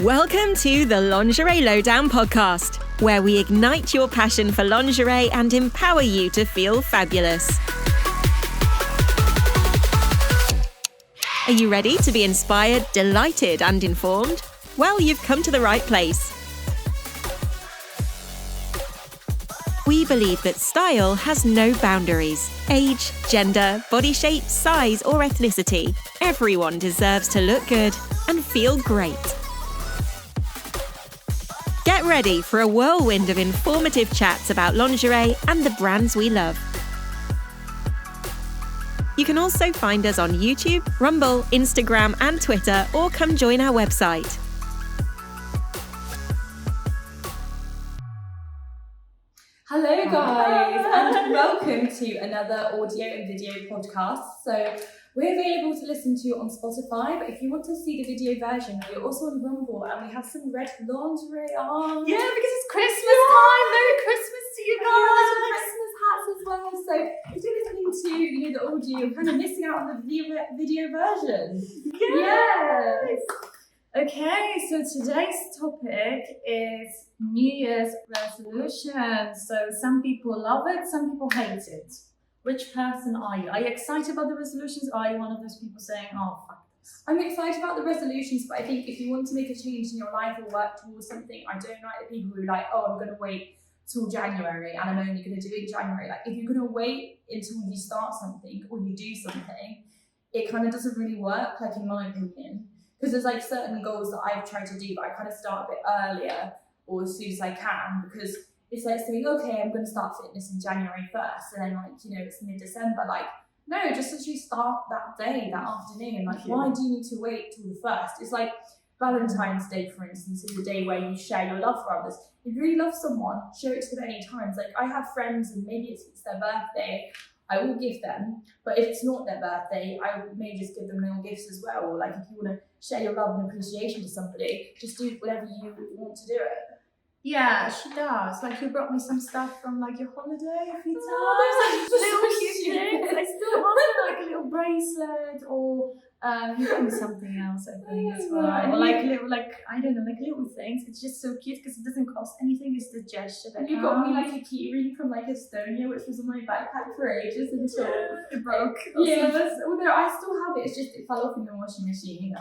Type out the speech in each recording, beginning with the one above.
Welcome to the Lingerie Lowdown podcast, where we ignite your passion for lingerie and empower you to feel fabulous. Are you ready to be inspired, delighted, and informed? Well, you've come to the right place. We believe that style has no boundaries. Age, gender, body shape, size, or ethnicity. Everyone deserves to look good and feel great. Get ready for a whirlwind of informative chats about lingerie and the brands we love. You can also find us on YouTube, Rumble, Instagram, and Twitter, or come join our website. Hello guys, and welcome to another audio and video podcast. So we're available to listen to on Spotify, but if you want to see the video version, we're also on Rumble and we have some red lingerie on. Yeah, because it's Christmas time. Merry Christmas to you guys. Some Christmas hats as well. So if you're listening to the audio, you're kind of missing out on the video version. Yes. Okay, so today's topic is New Year's resolutions. So some people love it, some people hate it. Which person are you? Are you excited about the resolutions, or are you one of those people saying, oh, fuck this? I'm excited about the resolutions, but I think if you want to make a change in your life or work towards something, I don't like the people who are like, oh, I'm going to wait till January and I'm only going to do it in January. Like, if you're going to wait until you start something or you do something, it kind of doesn't really work, like in my opinion. Because there's like certain goals that I've tried to do, but I kind of start a bit earlier or as soon as I can, because it's like saying, okay, I'm going to start fitness in January 1st, and then it's mid-December. Like, no, just literally start that day, that afternoon. Like, why do you need to wait till the 1st? It's like Valentine's Day, for instance, is a day where you share your love for others. If you really love someone, show it to them any times. Like, I have friends, and maybe it's their birthday, I will give them, but if it's not their birthday, I may just give them little gifts as well. Or like, if you want to share your love and appreciation to somebody, just do whatever you want to do it. Yeah, she does. Like, you brought me some stuff from like your holiday a few times. Oh, little cute things. I still have like a little bracelet, or you got me something else, I think, as well. Or like little, I don't know, like little things. It's just so cute because it doesn't cost anything. It's the gesture that you got me like a key ring from like Estonia, which was in my backpack for ages until it broke. Yeah, although I still have it. It's just it fell off in the washing machine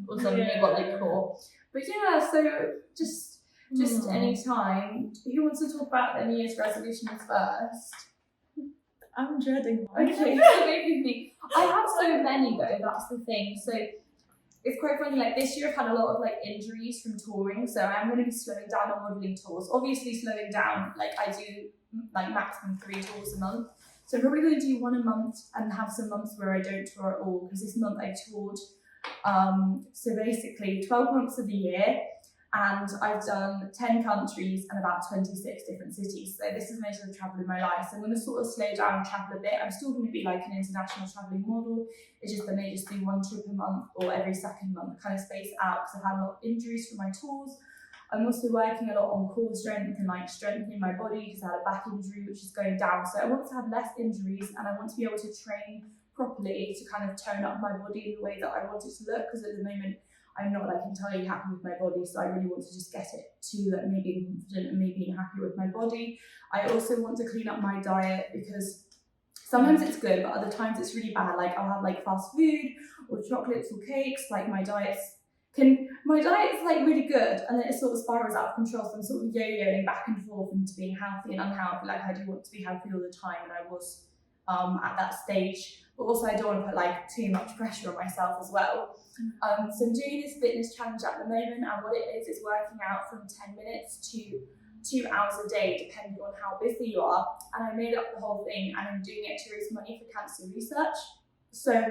or something. It got like caught. But yeah, so just any time. Who wants to talk about the New Year's resolutions first? I'm dreading one. Okay, so maybe me. I have so many though, that's the thing. So it's quite funny, like this year I've had a lot of like injuries from touring, so I'm going to be slowing down on modelling tours. Obviously slowing down, like I do like maximum 3 tours a month. So I'm probably going to do 1 a month and have some months where I don't tour at all, because this month I toured. So basically 12 months of the year, and I've done 10 countries and about 26 different cities. So this is most of the travel in my life. So I'm going to sort of slow down and travel a bit. I'm still going to be like an international traveling model. It's just I may just do 1 trip a month or every second month, kind of space it out, because I've had a lot of injuries from my tours. I'm also working a lot on core strength and like strengthening my body, because I had a back injury which is going down. So I want to have less injuries, and I want to be able to train properly to kind of tone up my body in the way that I want it to look, because at the moment I'm not like entirely happy with my body, so I really want to just get it to like me being confident and me being happy with my body. I also want to clean up my diet, because sometimes it's good, but other times it's really bad. Like I'll have like fast food or chocolates or cakes. Like my diet's like really good, and then it sort of spirals out of control. So I'm sort of yo-yoing back and forth into being healthy and unhealthy. Like I do want to be healthy all the time, and I was at that stage. But also I don't want to put like too much pressure on myself as well. So I'm doing this fitness challenge at the moment, and what it is working out from 10 minutes to 2 hours a day, depending on how busy you are. And I made up the whole thing, and I'm doing it to raise money for cancer research. So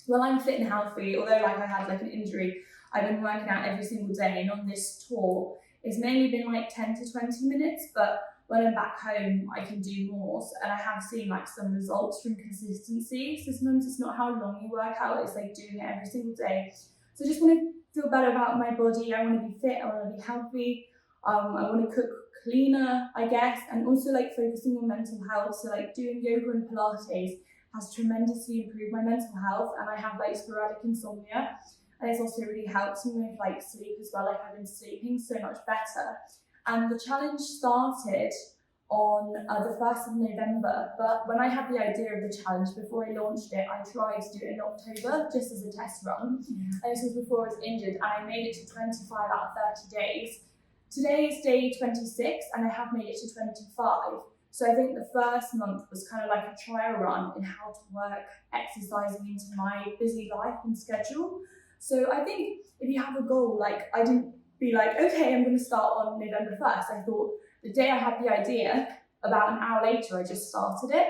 while I'm fit and healthy, although like I had like an injury, I've been working out every single day, and on this tour it's mainly been like 10 to 20 minutes, but when I'm back home, I can do more. And I have seen like some results from consistency. So sometimes it's not how long you work out, it's like doing it every single day. So I just want to feel better about my body. I want to be fit, I want to be healthy. I want to cook cleaner, I guess, and also like focusing on mental health. So like doing yoga and Pilates has tremendously improved my mental health, and I have like sporadic insomnia. and it's also really helped me with like sleep as well. Like I've been sleeping so much better. And the challenge started on the 1st of November, but when I had the idea of the challenge, before I launched it, I tried to do it in October just as a test run. And this was before I was injured, and I made it to 25 out of 30 days. Today is day 26, and I have made it to 25. So I think the first month was kind of like a trial run in how to work exercising into my busy life and schedule. So I think if you have a goal, like I didn't be like, okay, I'm going to start on November 1st. I thought the day I had the idea, about an hour later, I just started it,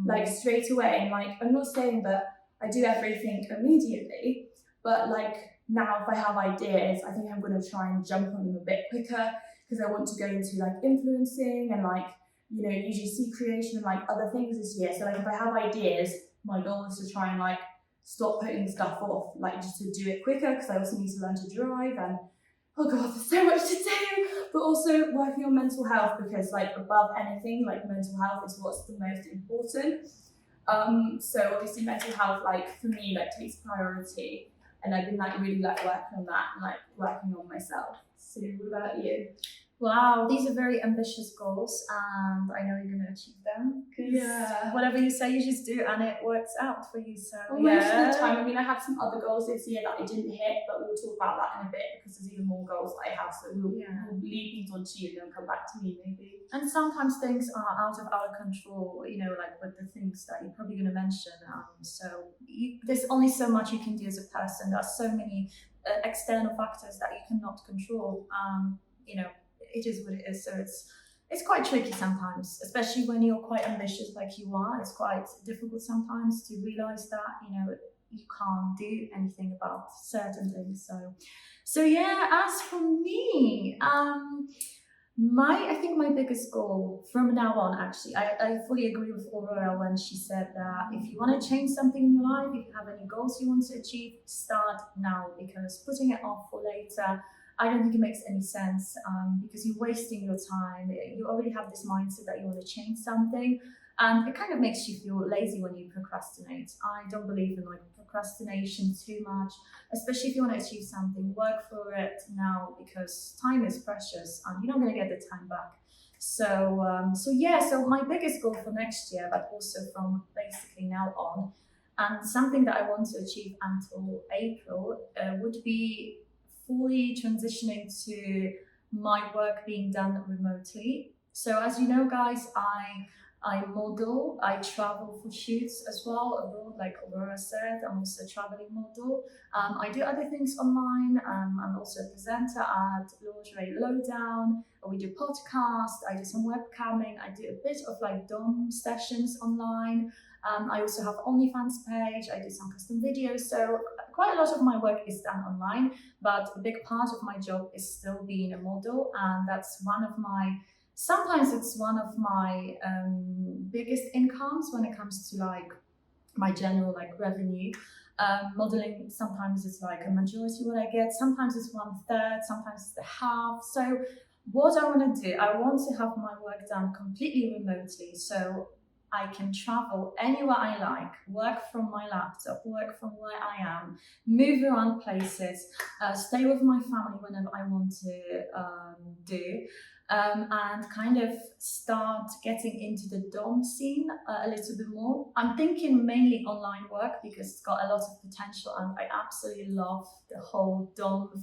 like straight away. And like, I'm not saying that I do everything immediately, but like now if I have ideas, I think I'm going to try and jump on them a bit quicker, because I want to go into like influencing and like, you know, UGC creation and like other things this year. So like if I have ideas, my goal is to try and like stop putting stuff off, like just to do it quicker, because I also need to learn to drive, and oh god, there's so much to do. But also working on mental health, because like above anything, like mental health is what's the most important. So obviously mental health, like for me, like takes priority, and I've been like really like working on that and like working on myself. So what about you? Wow, these are very ambitious goals, and I know you're going to achieve them, because whatever you say, you just do, and it works out for you. So most of the time, I mean, I had some other goals this year that I didn't hit, but we'll talk about that in a bit, because there's even more goals that I have. So we'll leave things on to you and then come back to me maybe. And sometimes things are out of our control, you know, like with the things that you're probably going to mention. There's only so much you can do as a person. There are so many external factors that you cannot control. You know, it is what it is. So it's quite tricky sometimes, especially when you're quite ambitious like you are. It's quite difficult sometimes to realize that, you know, you can't do anything about certain things. So yeah, as for me, I think my biggest goal from now on, actually, I fully agree with Aurora when she said that if you want to change something in your life, if you have any goals you want to achieve, start now, because putting it off for later, I don't think it makes any sense, because you're wasting your time. You already have this mindset that you want to change something, and it kind of makes you feel lazy when you procrastinate. I don't believe in like procrastination too much, especially if you want to achieve something. Work for it now, because time is precious and you're not going to get the time back. So my biggest goal for next year, but also from basically now on, and something that I want to achieve until April, would be fully transitioning to my work being done remotely. So as you know, guys, I model, I travel for shoots as well abroad, like Aurora said. I'm also a traveling model. I do other things online. I'm also a presenter at Lingerie Lowdown. We do podcasts, I do some webcamming, I do a bit of like dom sessions online. I also have OnlyFans page, I do some custom videos. So quite a lot of my work is done online, but a big part of my job is still being a model. And that's sometimes it's one of my biggest incomes when it comes to like my general like revenue. Modeling, sometimes it's like a majority what I get, sometimes it's 1/3, sometimes it's the half. So what I want to do, I want to have my work done completely remotely, so I can travel anywhere I like, work from my laptop, work from where I am, move around places, stay with my family whenever I want to and kind of start getting into the dom scene a little bit more. I'm thinking mainly online work, because it's got a lot of potential, and I absolutely love the whole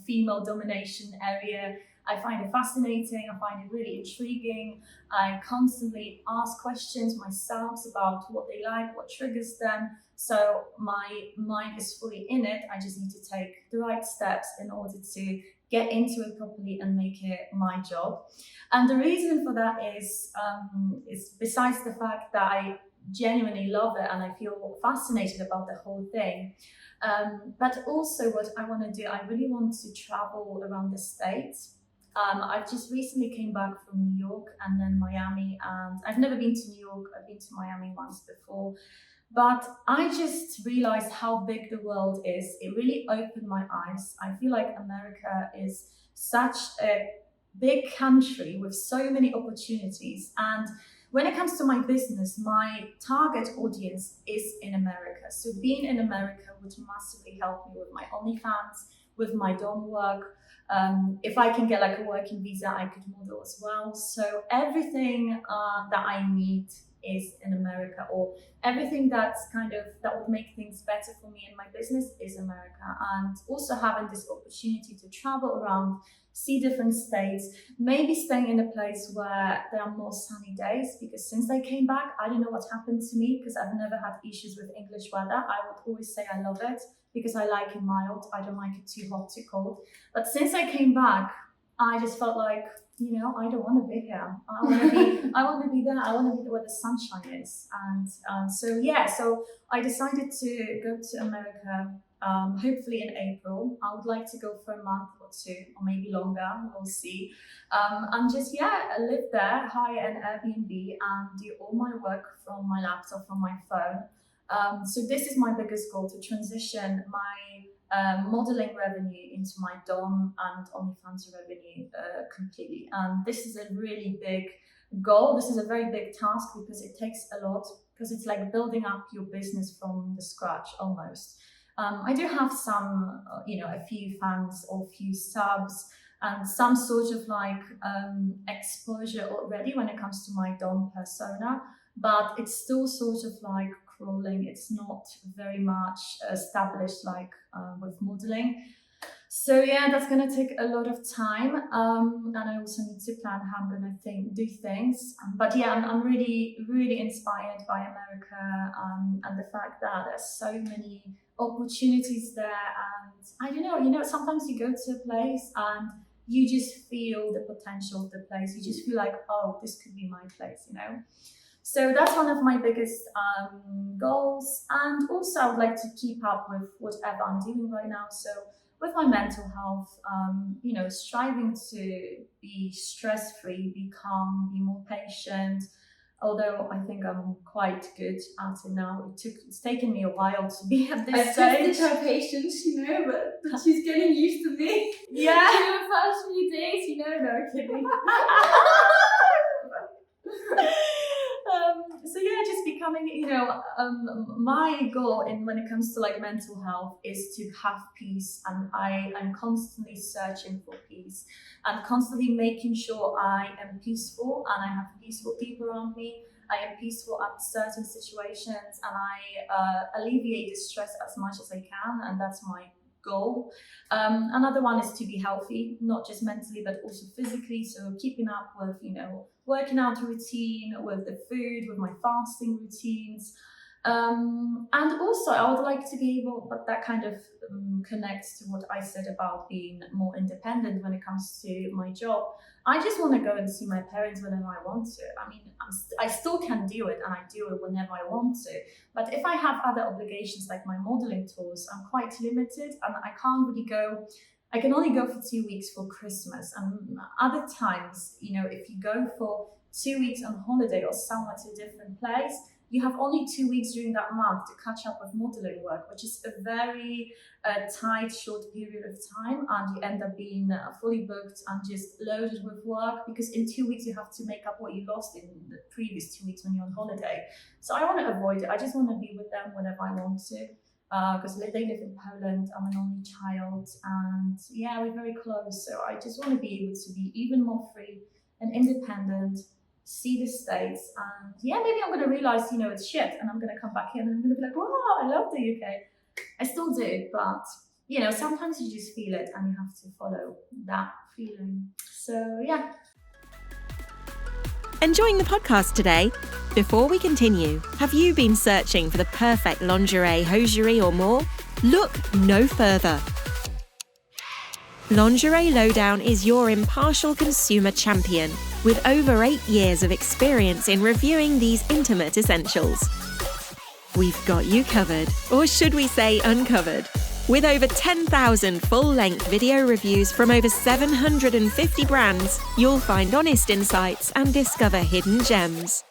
female domination area. I find it fascinating, I find it really intriguing. I constantly ask questions myself about what they like, what triggers them. So my mind is fully in it. I just need to take the right steps in order to get into it properly and make it my job. And the reason for that is besides the fact that I genuinely love it and I feel fascinated about the whole thing, but also what I want to do, I really want to travel around the States. I've just recently came back from New York and then Miami, and I've never been to New York, I've been to Miami once before, but I just realized how big the world is. It really opened my eyes. I feel like America is such a big country with so many opportunities, and when it comes to my business, my target audience is in America. So being in America would massively help me with my OnlyFans, with my dom work. If I can get like a working visa, I could model as well. So everything that I need is in America, or everything that would make things better for me in my business is America. And also having this opportunity to travel around, see different states, maybe staying in a place where there are more sunny days, because since I came back, I don't know what happened to me, because I've never had issues with English weather. I would always say I love it because I like it mild. I don't like it too hot, too cold. But since I came back, I just felt like, I don't want to be here. I want to be there. I want to be where the sunshine is. And so I decided to go to America, hopefully in April. I would like to go for a month or two, or maybe longer. We'll see. And just, live there, hire an Airbnb, and do all my work from my laptop, from my phone. So this is my biggest goal, to transition my modeling revenue into my dom and OnlyFans revenue completely. And this is a really big goal. This is a very big task, because it takes a lot, because it's like building up your business from the scratch almost. I do have some, a few fans or a few subs and some sort of like exposure already when it comes to my dom persona, but it's still sort of like crawling. It's not very much established like with modeling. So that's going to take a lot of time, and I also need to plan how I'm going to do things. But I'm really, really inspired by America, and the fact that there's so many opportunities there. And I don't know, sometimes you go to a place and you just feel the potential of the place. You just feel like, oh, this could be my place, So that's one of my biggest goals. And also I would like to keep up with whatever I'm doing right now. So with my mental health, striving to be stress-free, be calm, be more patient. Although I think I'm quite good at it now. It's taken me a while to be at this stage. I've tested her patience, but she's getting used to me. Yeah. In the first few days, no kidding. Just becoming, my goal when it comes to like mental health is to have peace, and I'm constantly searching for peace and constantly making sure I am peaceful and I have peaceful people around me. I am peaceful at certain situations, and I alleviate the stress as much as I can, and that's my goal. Another one is to be healthy, not just mentally but also physically, so keeping up with working out routine, with the food, with my fasting routines, and also I would like to be able, but that kind of connects to what I said about being more independent when it comes to my job. I just want to go and see my parents whenever I want to. I mean, I still can do it, and I do it whenever I want to. But if I have other obligations like my modeling tours, I'm quite limited, and I can't really go. I can only go for 2 weeks for Christmas, and other times, if you go for 2 weeks on holiday or somewhere to a different place, you have only 2 weeks during that month to catch up with modeling work, which is a very tight, short period of time, and you end up being fully booked and just loaded with work, because in 2 weeks you have to make up what you lost in the previous 2 weeks when you're on holiday. So I want to avoid it. I just want to be with them whenever I want to, because they live in Poland. I'm an only child, and we're very close. So I just want to be able to be even more free and independent, see the States, and maybe I'm going to realize, it's shit, and I'm going to come back in and I'm going to be like, wow, I love the UK. I still do, but sometimes you just feel it and you have to follow that feeling. So Enjoying the podcast today? Before we continue, have you been searching for the perfect lingerie, hosiery or more? Look no further. Lingerie Lowdown is your impartial consumer champion with over 8 years of experience in reviewing these intimate essentials. We've got you covered, or should we say uncovered. With over 10,000 full-length video reviews from over 750 brands, you'll find honest insights and discover hidden gems.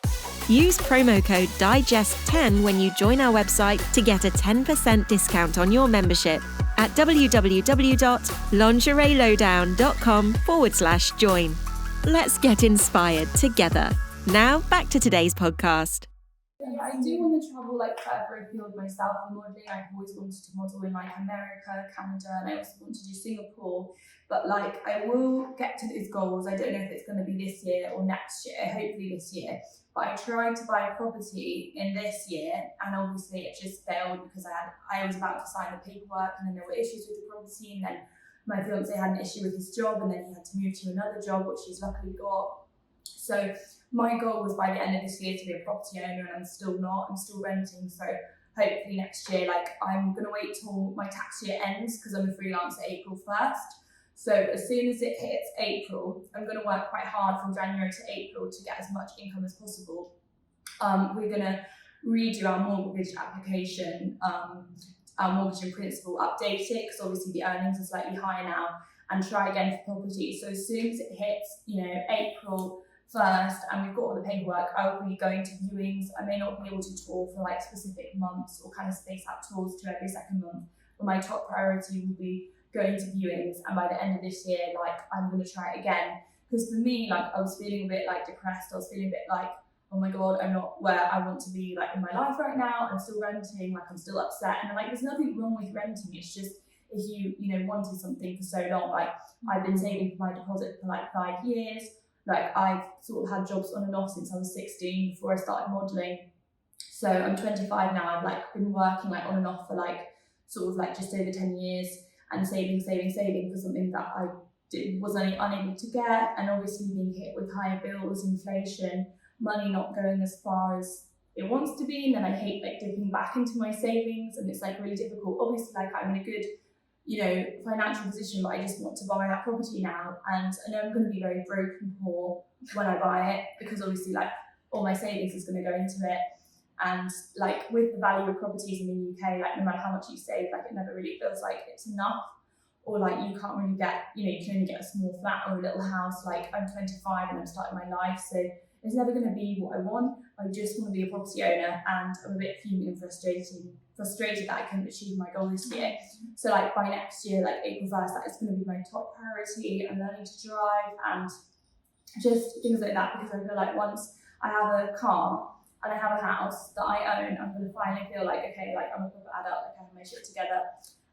Use promo code DIGEST10 when you join our website to get a 10% discount on your membership at www.lingeриelowdown.com/join. Let's get inspired together. Now, back to today's podcast. Yeah, I do want to travel like further afield myself in modelling. I've always wanted to model in like America, Canada, and I also want to do Singapore. But like I will get to those goals. I don't know if it's going to be this year or next year, hopefully this year. But I tried to buy a property in this year, and obviously it just failed because I was about to sign the paperwork, and then there were issues with the property, and then my fiance had an issue with his job, and then he had to move to another job, which he's luckily got. So my goal was by the end of this year to be a property owner, and I'm still not. I'm still renting. So hopefully next year, like I'm going to wait till my tax year ends because I'm a freelancer April 1st. So as soon as it hits April, I'm going to work quite hard from January to April to get as much income as possible. We're going to redo our mortgage application, our mortgage in principle, update it because obviously the earnings are slightly higher now, and try again for property. So as soon as it hits, April 1st and we've got all the paperwork, I will be going to viewings. I may not be able to tour for like specific months or kind of space out tours to every second month, but my top priority will be going to viewings, and by the end of this year, like I'm going to try it again. Because for me, like I was feeling a bit like depressed. I was feeling a bit like, oh my god, I'm not where I want to be like in my life right now. I'm still renting, like I'm still upset, and like there's nothing wrong with renting. It's just if you wanted something for so long. Like I've been saving for my deposit for like 5 years. Like I've sort of had jobs on and off since I was 16 before I started modelling. So I'm 25 now. I've like been working like on and off for like sort of like just over 10 years and saving for something that I was unable to get, and obviously being hit with higher bills, inflation, money not going as far as it wants to be, and then I hate like dipping back into my savings, and it's like really difficult. Obviously, like I'm in a good financial position, but I just want to buy that property now, and I know I'm going to be very broke and poor when I buy it because obviously like all my savings is going to go into it. And like with the value of properties in the UK, like no matter how much you save, like it never really feels like it's enough, or like you can't really get, you can only get a small flat or a little house. Like I'm 25 and I'm starting my life, so it's never going to be what I want. I just want to be a property owner, and I'm a bit fuming and frustrated that I couldn't achieve my goal this year. So like by next year, like April 1st, that is going to be my top priority. I'm learning to drive and just things like that, because I feel like once I have a car and I have a house that I own, I'm going to finally feel like, okay, like I'm a proper adult, like I have my shit together.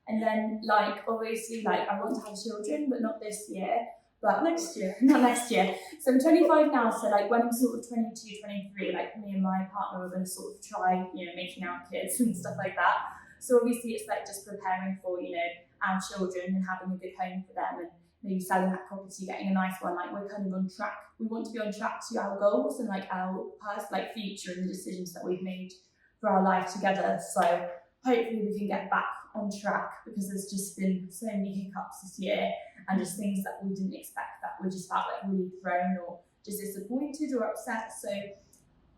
And then like obviously like I want to have children, but not this year, but next year, not next year. So I'm 25 now, so like when I'm sort of 22, 23, like me and my partner are going to sort of try, making our kids and stuff like that. So obviously it's like just preparing for, our children and having a good home for them, and maybe selling that property, getting a nice one. Like we're kind of on track. We want to be on track to our goals and like our past, like future, and the decisions that we've made for our life together. So hopefully we can get back on track, because there's just been so many hiccups this year and just things that we didn't expect that we just felt like really thrown or just disappointed or upset. So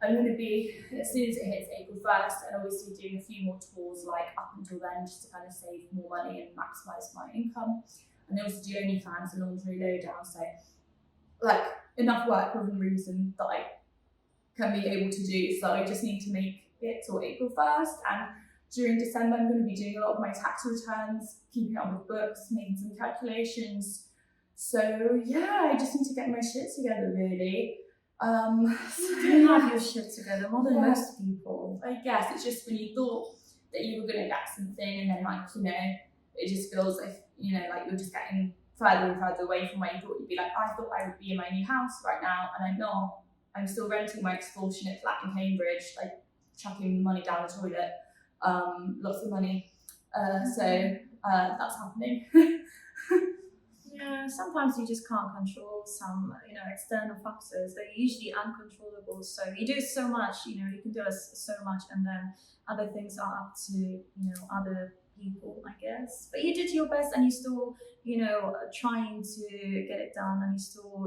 I'm going to be, as soon as it hits April 1st, and obviously doing a few more tours like up until then, just to kind of save more money and maximise my income. And I also do OnlyFans and Lingerie Lowdown, so like enough work within reason that I can be able to do. So I just need to make it till April 1st, and during December I'm going to be doing a lot of my tax returns, keeping up with books, making some calculations. So yeah, I just need to get my shit together really. You have your shit together more than most people. I guess it's just when you thought that you were going to get something, and then like, it just feels like, like you're just getting further and further away from where you thought you'd be. Like I thought I would be in my new house right now, and I'm not. I'm still renting my extortionate flat in Cambridge, like chucking money down the toilet, lots of money. So that's happening. Yeah, sometimes you just can't control some, external factors. They're usually uncontrollable. So you do so much, you can do so much, and then other things are up to, other people, I guess. But you did your best, and you still, trying to get it done, and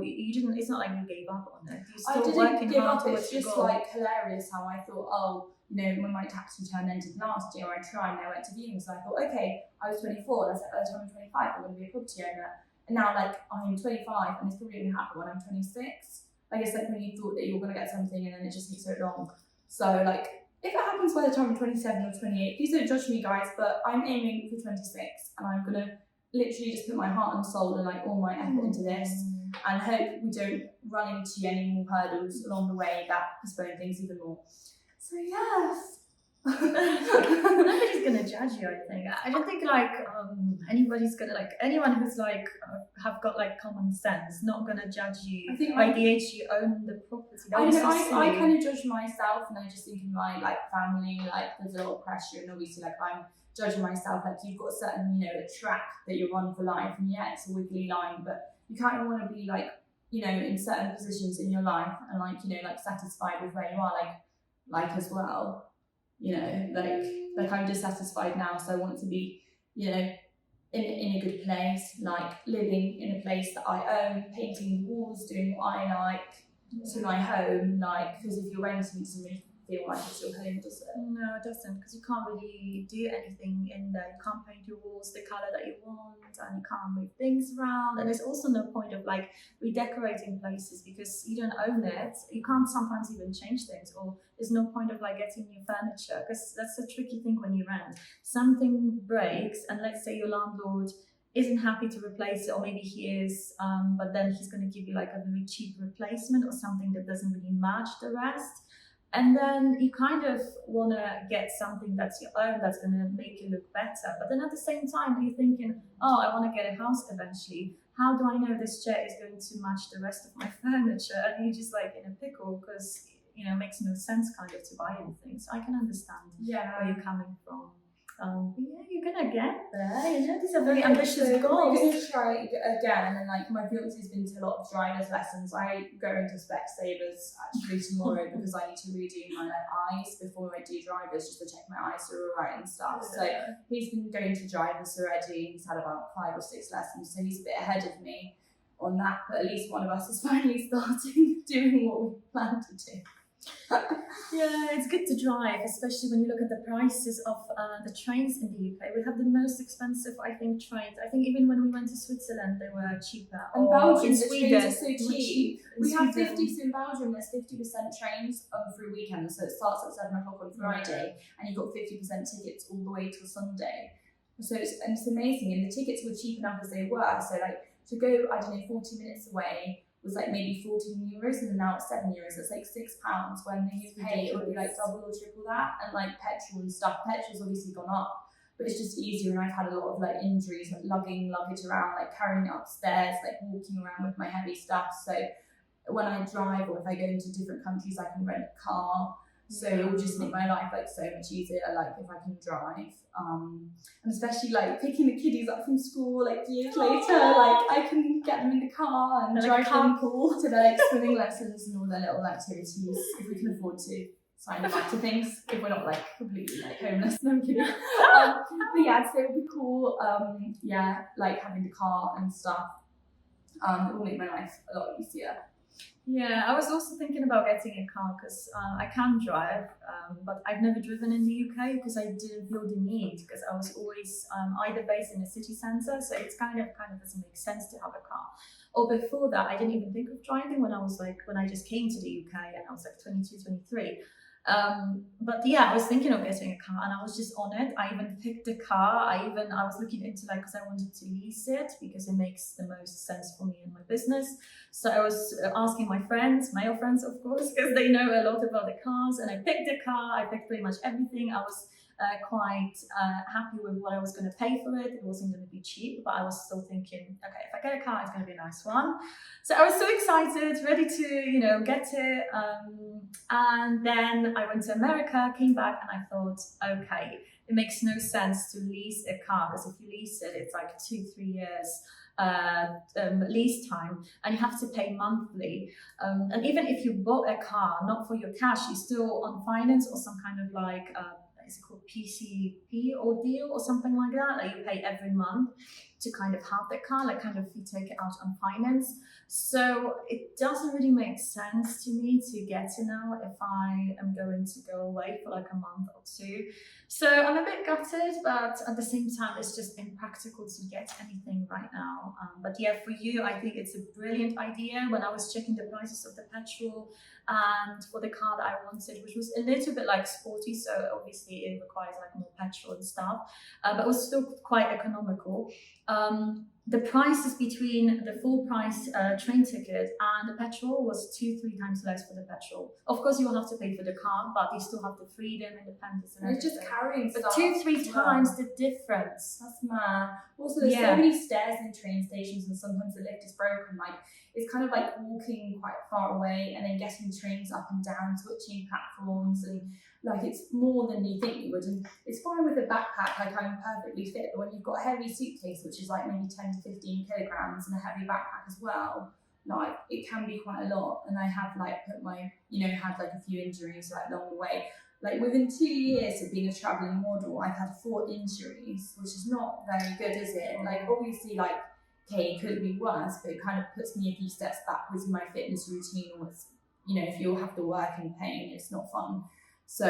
you didn't. It's not like you gave up on it. You're still working hard towards your goal. It's just like hilarious how I thought, when my tax return ended last year, I tried and I went to viewings, so I thought, okay, I was 24, and I said, by the time I'm 25, I'm going to be a property owner. And now, like, I'm 25, and it's probably going to happen when I'm 26. I guess, like, when you thought that you were going to get something, and then it just takes so long. So, like, if it happens by the time I'm 27 or 28, please don't judge me, guys, but I'm aiming for 26, and I'm going to literally just put my heart and soul and, like, all my effort into this. and hope we don't run into any more hurdles along the way that postpone things even more. So yes. Nobody's gonna judge you, I think. I don't think anybody's gonna anyone who's have got common sense not gonna judge you. I think by the age you own the property. I kind of judge myself, and I just think in my family, there's a lot of pressure, and obviously I'm judging myself, you've got a certain a track that you're on for life, and yeah, it's a wiggly line, but you kind of want to be in certain positions in your life, and satisfied with where you are, as well. I'm dissatisfied now, so I want to be, in a good place, living in a place that I own, painting the walls, doing what I like to my home, because if you're renting, it doesn't really feel like it's your home, does it? No, it doesn't, because you can't really do anything in there. You can't paint your walls the colour that you want, and you can't move things around, and there's also no point of redecorating places because you don't own it. You can't sometimes even change things, or there's no point of getting new furniture, because that's a tricky thing when you rent. Something breaks, and let's say your landlord isn't happy to replace it, or maybe he is, but then he's going to give you a very cheap replacement or something that doesn't really match the rest. And then you kind of want to get something that's your own, that's going to make you look better. But then at the same time, you're thinking, oh, I want to get a house eventually. How do I know this chair is going to match the rest of my furniture? And you're just in a pickle, because it makes no sense kind of to buy anything. So I can understand where you're coming from. But yeah, you're gonna get there. These are very ambitious goals. We're gonna try again, and my fiance's been to a lot of driver's lessons. I go into Specsavers actually tomorrow because I need to redo my eyes before I do drivers, just to check my eyes are alright and stuff. So he's been going to drivers already. He's had about 5 or 6 lessons, so he's a bit ahead of me on that. But at least one of us is finally starting doing what we planned to do. Yeah, it's good to drive, especially when you look at the prices of the trains in the UK. We have the most expensive, I think, trains. I think even when we went to Switzerland, they were cheaper. And Belgium, the Sweden, trains are so cheap. We have 50, so in Belgium, there's 50% trains through weekends. So it starts at 7 o'clock on Friday, and you've got 50% tickets all the way till Sunday. So it's amazing, and the tickets were cheap enough as they were. So to go, 40 minutes away was maybe 14 euros, and then now it's 7 euros. It's £6. When the UK it would be double or triple that, and petrol and stuff. Petrol's obviously gone up, but it's just easier. And I've had a lot of injuries, lugging luggage around, carrying it upstairs, walking around with my heavy stuff. So when I drive, or if I go into different countries, I can rent a car. So it will just make my life so much easier, if I can drive. And especially picking the kiddies up from school years later, I can get them in the car and drive them to their swimming lessons and all their little activities, if we can afford to sign them up to things, if we're not completely homeless. No, I'm kidding. But yeah, so it would be cool. Having the car and stuff. It will make my life a lot easier. Yeah, I was also thinking about getting a car because I can drive, but I've never driven in the UK because I didn't feel the need, because I was always either based in a city centre, so it's kind of doesn't make sense to have a car. Or before that, I didn't even think of driving when I just came to the UK and I was 22, 23. But yeah, I was thinking of getting a car, and I was just on it. I even picked a car. I was looking into because I wanted to lease it because it makes the most sense for me and my business. So I was asking my friends, male friends of course, because they know a lot about the cars, and I picked a car. I picked pretty much everything. I was quite happy with what I was going to pay for it. It wasn't going to be cheap, but I was still thinking, okay, if I get a car, it's going to be a nice one. So I was so excited, ready to get it. And then I went to America, came back, and I thought, okay, it makes no sense to lease a car, because if you lease it, it's 2-3 years lease time, and you have to pay monthly. And even if you bought a car, not for your cash, you're still on finance or some kind of is it called PCP or deal or something like that you pay every month to kind of have the car, if you take it out on finance. So it doesn't really make sense to me to get it now if I am going to go away for a month or 2. So I'm a bit gutted, but at the same time, it's just impractical to get anything right now. But yeah, for you, I think it's a brilliant idea. When I was checking the prices of the petrol and for the car that I wanted, which was a little bit sporty, so obviously it requires more petrol and stuff, but it was still quite economical. the prices between the full price train ticket and the petrol was 2-3 times less for the petrol. Of course, you will have to pay for the car, but you still have the freedom, independence, and it's just carrying but stuff. 2-3 times the difference. That's mad. Also, there's so many stairs in train stations, and sometimes the lift is broken. Like, it's kind of like walking quite far away and then getting trains up and down, switching platforms, and like it's more than you think you would. And it's fine with a backpack, like I'm perfectly fit, but when you've got a heavy suitcase, which is like maybe 10 to 15 kilograms, and a heavy backpack as well, like it can be quite a lot. And I have like put my, had like a few injuries like along the way. Like within 2 years of being a travelling model, I've had 4 injuries, which is not very good, is it? Like obviously, like, okay, it could be worse, but it kind of puts me a few steps backwards in my fitness routine, or it's, if you have to work in pain, it's not fun. So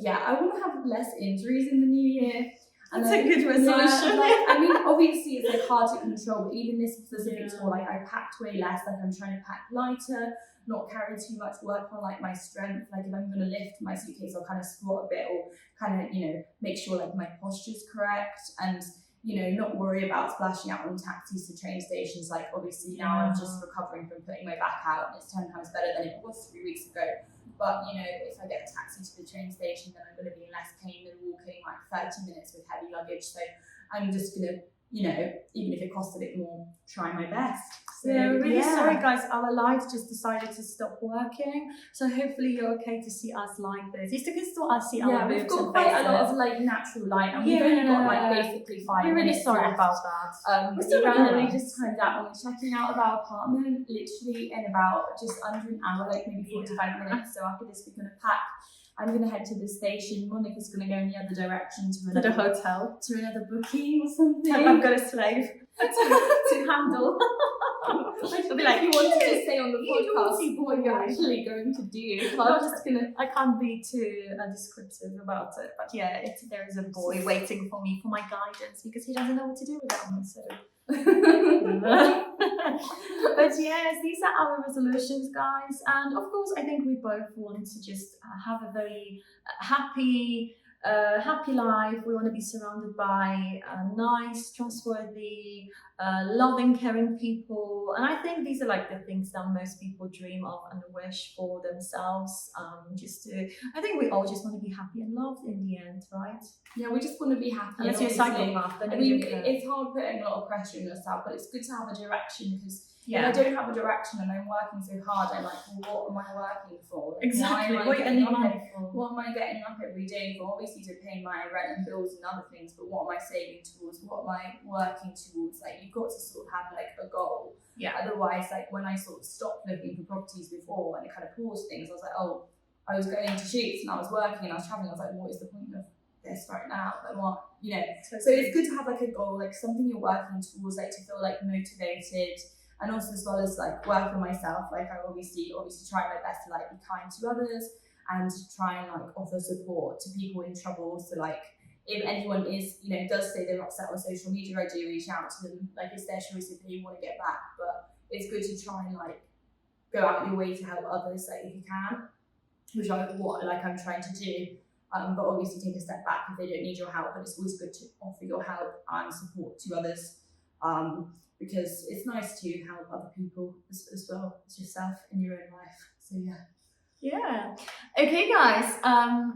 yeah, I want to have less injuries in the new year. That's a good resolution. I mean, obviously it's like hard to control, but even this specific tour, like I packed way less. Like I'm trying to pack lighter, not carry too much, work on like my strength. Like if I'm going to lift my suitcase, I'll kind of squat a bit, or kind of, make sure like my posture's correct, and not worry about splashing out on taxis to train stations. Like obviously now I'm just recovering from putting my back out, and it's 10 times better than it was 3 weeks ago. But if I get a taxi to the train station, then I'm going to be in less pain than walking like 30 minutes with heavy luggage. So I'm just going to, even if it costs a bit more, try my best. So, really sorry guys, our lights just decided to stop working. So hopefully you're okay to see us like this. You still can still see our boobs. We've got quite a lot of like natural light, and we've only got like basically 5 minutes. We're really sorry left. about that. We randomly just timed out when we're checking out of our apartment, literally in about just under an hour, like maybe 45 minutes. So after this, we're gonna pack. I'm gonna head to the station. Monika's gonna go in the other direction to another hotel, to another booking or something. I've got a slave to handle. I'll be like, you wanted to say on the podcast what you're actually going to do. I can't be too descriptive about it, but yeah, there is a boy waiting for me for my guidance because he doesn't know what to do without me. So. But yes, these are our resolutions, guys, and of course I think we both want to just have a very happy life. We want to be surrounded by nice, trustworthy, loving, caring people, and I think these are like the things that most people dream of and wish for themselves. I think we all just want to be happy and loved in the end, right? Yeah, we just want to be happy. Unless you're a psychopath, then it's hard putting a lot of pressure on yourself, but it's good to have a direction, because if I don't have a direction and I'm working so hard, I'm like, well, what am I working for? Like, exactly. What am I What getting up every day for? Obviously to pay my rent and bills and other things, but what am I saving towards? What am I working towards? Like, you've got to sort of have like a goal. Yeah. Otherwise, like when I sort of stopped looking for properties before and it kind of paused things, I was like, oh, I was going to shoots and I was working and I was traveling. I was like, what is the point of this right now? Like what, So it's good to have like a goal, like something you're working towards, like to feel like motivated. And also as well as like work on myself, like I obviously try my best to like be kind to others and try and like offer support to people in trouble. So like if anyone is, does say they're upset on social media, I do reach out to them. Like it's their choice if they want to get back, but it's good to try and like go out your way to help others, like if you can, which I'm trying to do. But obviously take a step back if they don't need your help. But it's always good to offer your help and support to others. Because it's nice to help other people as well as yourself in your own life. So yeah. Okay, guys.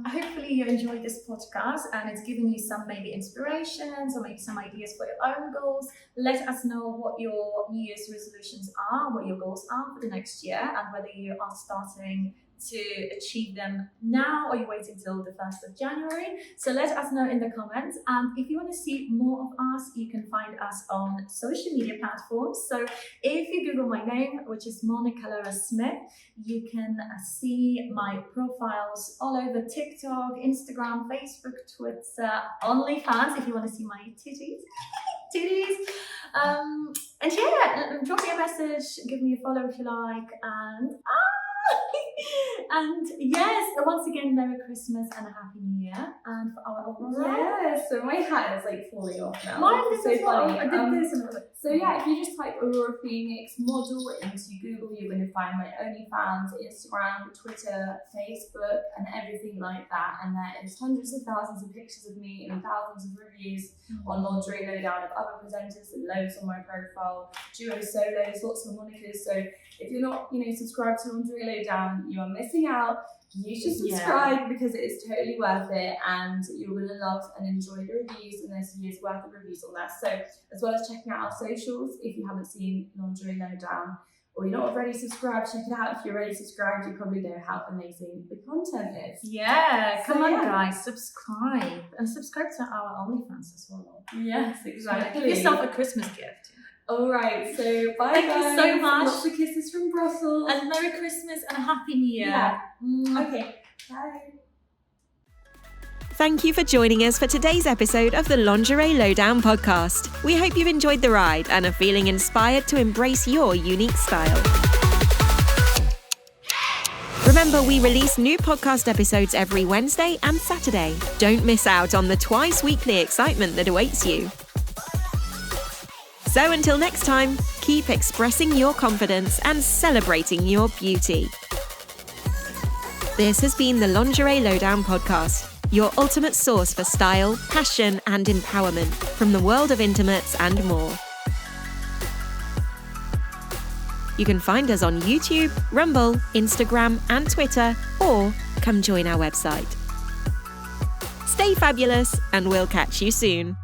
Hopefully you enjoyed this podcast and it's given you some maybe inspirations or maybe some ideas for your own goals. Let us know what your New Year's resolutions are, what your goals are for the next year, and whether you are starting to achieve them now or you're waiting till the 1st of January. So let us know in the comments, and if you want to see more of us, you can find us on social media platforms. So if you Google my name, which is Monika Smith, you can see my profiles all over TikTok, Instagram, Facebook, Twitter, OnlyFans if you want to see my titties. And yeah, drop me a message, give me a follow if you like, and And yes, once again, Merry Christmas and a Happy New Year. And for our Aurora. Yeah, so my hat is like falling off now. Mine It's is so as well. funny. I did this and So yeah, if you just type Aurora Phoenix model into Google, you're going to find my OnlyFans, Instagram, Twitter, Facebook, and everything like that. And there is hundreds of thousands of pictures of me and thousands of reviews on Lingerie, Lowdown, of other presenters, and loads on my profile, duos, solos, lots of Monikas. So if you're not, subscribed to Lingerie Lowdown, you are missing out. You should subscribe because it is totally worth it, and you're going to love and enjoy the reviews, and there's a year's worth of reviews on there. So as well as checking out our socials, if you haven't seen Lingerie Lowdown or you're not already subscribed, check it out. If you're already subscribed, you probably know how amazing the content is. Yeah, come on guys, subscribe. And subscribe to our OnlyFans as well. Yes, exactly. Give yourself a Christmas gift. All right, so bye Thank guys. you so much. Lots of kisses from Brussels. And Merry Christmas and a Happy New Year. Yeah. Okay, bye. Thank you for joining us for today's episode of the Lingerie Lowdown podcast. We hope you've enjoyed the ride and are feeling inspired to embrace your unique style. Remember, we release new podcast episodes every Wednesday and Saturday. Don't miss out on the twice weekly excitement that awaits you. So until next time, keep expressing your confidence and celebrating your beauty. This has been the Lingerie Lowdown podcast, your ultimate source for style, passion, and empowerment from the world of intimates and more. You can find us on YouTube, Rumble, Instagram, and Twitter, or come join our website. Stay fabulous, and we'll catch you soon.